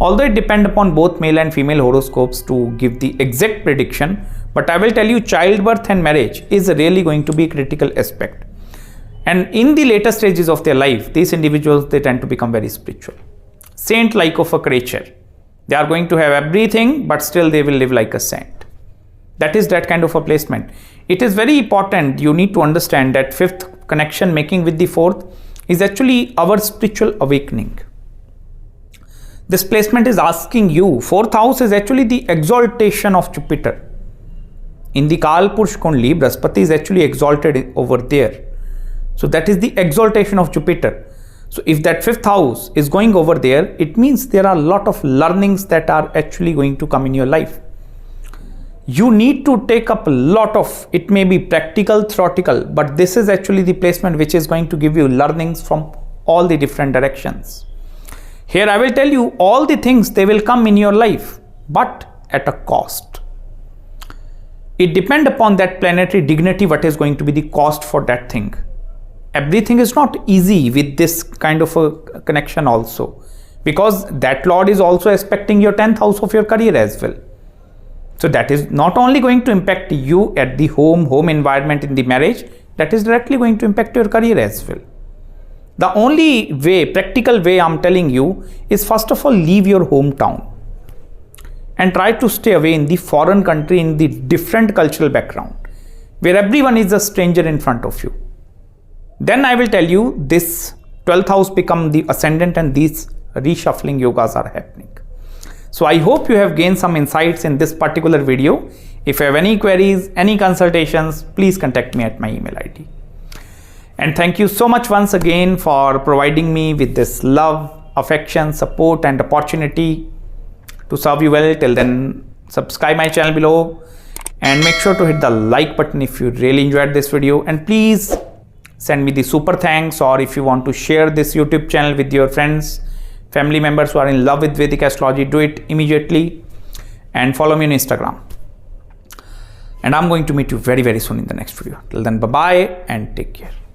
Although it depends upon both male and female horoscopes to give the exact prediction, but I will tell you, childbirth and marriage is really going to be a critical aspect. And in the later stages of their life, these individuals, they tend to become very spiritual. Saint-like of a creature. They are going to have everything, but still they will live like a saint. That is that kind of a placement. It is very important. You need to understand that 5th connection making with the 4th, is actually our spiritual awakening. This placement is asking you, 4th house is actually the exaltation of Jupiter. In the Kal Purush Kundli, Brihaspati is actually exalted over there. So that is the exaltation of Jupiter. So if that 5th house is going over there, it means there are a lot of learnings that are actually going to come in your life. You need to take up a lot of, it may be practical, theoretical, but this is actually the placement which is going to give you learnings from all the different directions. Here I will tell you all the things, they will come in your life, but at a cost. It depends upon that planetary dignity, what is going to be the cost for that thing. Everything is not easy with this kind of a connection also, because that Lord is also aspecting your 10th house of your career as well. So that is not only going to impact you at the home environment in the marriage, that is directly going to impact your career as well. The only way, practical way I'm telling you is, first of all, leave your hometown and try to stay away in the foreign country, in the different cultural background, where everyone is a stranger in front of you. Then I will tell you this 12th house become the ascendant and these reshuffling yogas are happening. So I hope you have gained some insights in this particular video. If you have any queries, any consultations, please contact me at my email ID. And thank you so much once again for providing me with this love, affection, support and opportunity to serve you well. Till then, subscribe my channel below and make sure to hit the like button if you really enjoyed this video, and please send me the super thanks, or if you want to share this YouTube channel with your friends, family members who are in love with Vedic astrology, do it immediately, and follow me on Instagram. And I'm going to meet you very, very soon in the next video. Till then, bye-bye and take care.